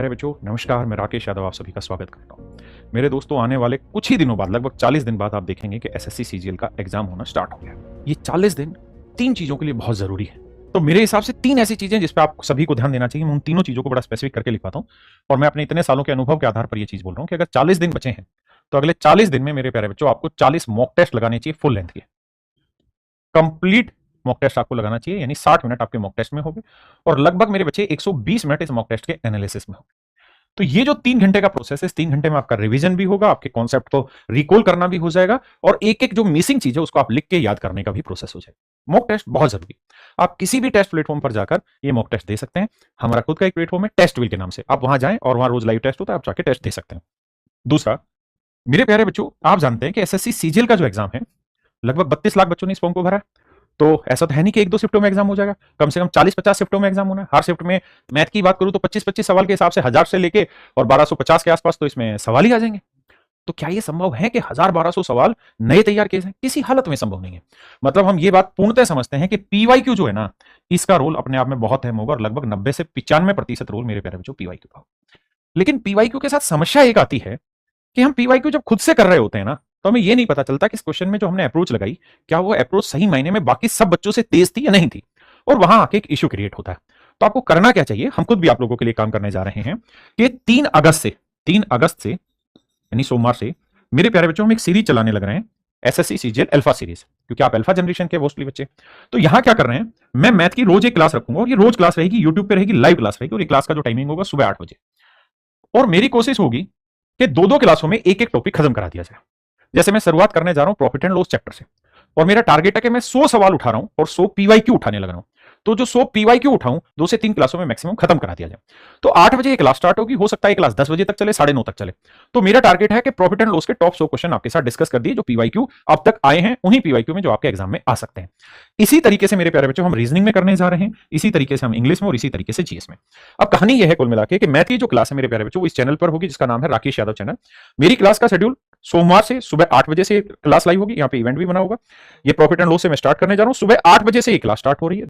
अरे बच्चों नमस्कार, मैं राकेश यादव आप सभी का स्वागत करता हूँ। मेरे दोस्तों, आने वाले कुछ ही दिनों बाद लगभग 40 दिन बाद आप देखेंगे कि एसएससी सीजीएल का एग्जाम होना स्टार्ट हो गया। ये 40 दिन तीन चीजों के लिए बहुत जरूरी है। तो मेरे हिसाब से तीन ऐसी चीजें जिस पे आप सभी को ध्यान देना चाहिए। मैं उन तीनों चीजों को बड़ा स्पेसिफिक करके लिखवाता हूँ और मैं अपने इतने सालों के अनुभव के आधार पर ये चीज बोल रहा हूँ कि अगर 40 दिन बचे हैं तो अगले 40 दिन में मेरे प्यारे बच्चों आपको 40 मॉक टेस्ट लगाने चाहिए, फुल लेंथ के कंप्लीट मॉक टेस्ट आपको लगाना चाहिए, यानी 60 मिनट आपके मॉक टेस्ट में होंगे और लगभग मेरे बच्चे 120 मिनट इस मॉक टेस्ट के एनालिसिस में होंगे। तो ये जो 3 घंटे का प्रोसेस है, इस 3 घंटे में आपका रिवीजन भी होगा, आपके कॉन्सेप्ट को रिकॉल करना भी हो जाएगा और एक एक जो मिसिंग चीज है उसको आप लिख के याद करने का भी प्रोसेस हो जाएगा। मॉक टेस्ट बहुत जरूरी। आप किसी भी टेस्ट प्लेटफॉर्म पर जाकर ये मॉक टेस्ट दे सकते हैं। हमारा खुद का एक प्लेटफॉर्म है टेस्टविल के नाम से, आप वहां जाएं और वहां रोज लाइव टेस्ट होता है, आप जाके टेस्ट दे सकते हैं। दूसरा, मेरे प्यारे बच्चों, आप जानते हैं कि एसएससी सीजीएल का जो एग्जाम है, लगभग 32 लाख बच्चों ने इस फॉर्म को भरा है। तो ऐसा तो है नहीं कि एक दो शिफ्टों में एग्जाम हो जाएगा, कम से कम 40-50 शिफ्टों में एग्जाम होना है। हर शिफ्ट में मैथ की बात करूं तो 25-25 सवाल के हिसाब से 1000 से लेके और 1250 के आसपास तो इसमें सवाल ही आ जाएंगे। तो क्या ये संभव है कि 1000-1200 सवाल नए तैयार किए जाएं? किसी हालत में संभव नहीं है। मतलब हम ये बात पूर्णतः समझते हैं कि पीवाईक्यू जो है ना, इसका रोल अपने आप में बहुत अहम होगा और लगभग 90 से 95% रोल मेरे प्यारे बच्चों पीवाईक्यू का होगा। लेकिन पीवाईक्यू के साथ समस्या एक आती है कि हम पीवाईक्यू जब खुद से कर रहे होते हैं ना, तो हमें ये नहीं पता चलता कि इस क्वेश्चन में जो हमने अप्रोच लगाई, क्या वो अप्रोच सही मायने में बाकी सब बच्चों से तेज थी या नहीं थी, और वहां आके एक इश्यू क्रिएट होता है। तो आपको करना क्या चाहिए, हम खुद भी आप लोगों के लिए काम करने जा रहे हैं कि 3 अगस्त से यानी सोमवार से मेरे प्यारे बच्चों हम एक सीरीज चलाने लग रहे हैं, एसएससी सीजीएल अल्फा सीरीज, क्योंकि आप अल्फा जनरेशन के मोस्टली बच्चे। तो यहां क्या कर रहे हैं, मैं मैथ की रोज एक क्लास रखूंगा और ये रोज क्लास रहेगी, यूट्यूब पे रहेगी, लाइव क्लास रहेगी और ये क्लास का जो टाइमिंग होगा सुबह 8 बजे। और मेरी कोशिश होगी कि दो दो क्लासों में एक एक टॉपिक खत्म करा दिया जाए। जैसे मैं शुरुआत करने जा रहा हूं प्रॉफिट एंड लॉस चैप्टर से, और मेरा टारगेट है कि मैं 100 सवाल उठा रहा हूं और 100 पीवाईक्यू उठाने लग रहा हूं। तो जो 100 पीवाईक्यू उठाऊं, 2 से 3 क्लासों में मैक्सिमम खत्म करा दिया जाए। तो 8 बजे ये क्लास स्टार्ट होगी, हो सकता है क्लास 10 बजे तक चले, 9:30 तक चले। तो मेरा टारगेट है कि प्रॉफिट एंड लॉस के टॉप 100 क्वेश्चन आपके साथ डिस्कस कर दिए, जो पीवाईक्यू अब तक आए हैं, उन्हीं पीवाईक्यू में जो आपके एग्जाम में आ सकते हैं। इसी तरीके से मेरे प्यारे बच्चों हम रीजनिंग में करने जा रहे हैं, इसी तरीके से हम इंग्लिश में और इसी तरीके से जीएस में। अब कहानी यह है कुल मिला के कि मैथ की जो क्लास है मेरे प्यारे बच्चों, वो इस चैनल पर होगी जिसका नाम है राकेश यादव चैनल। मेरी क्लास का शेड्यूल सोमवार से सुबह 8 बजे से क्लास लाइव होगी, यहाँ पे इवेंट भी बना होगा। ये प्रॉफिट एंड लॉस से मैं स्टार्ट करने जा रहा हूँ, सुबह 8 बजे से ये क्लास स्टार्ट हो रही है।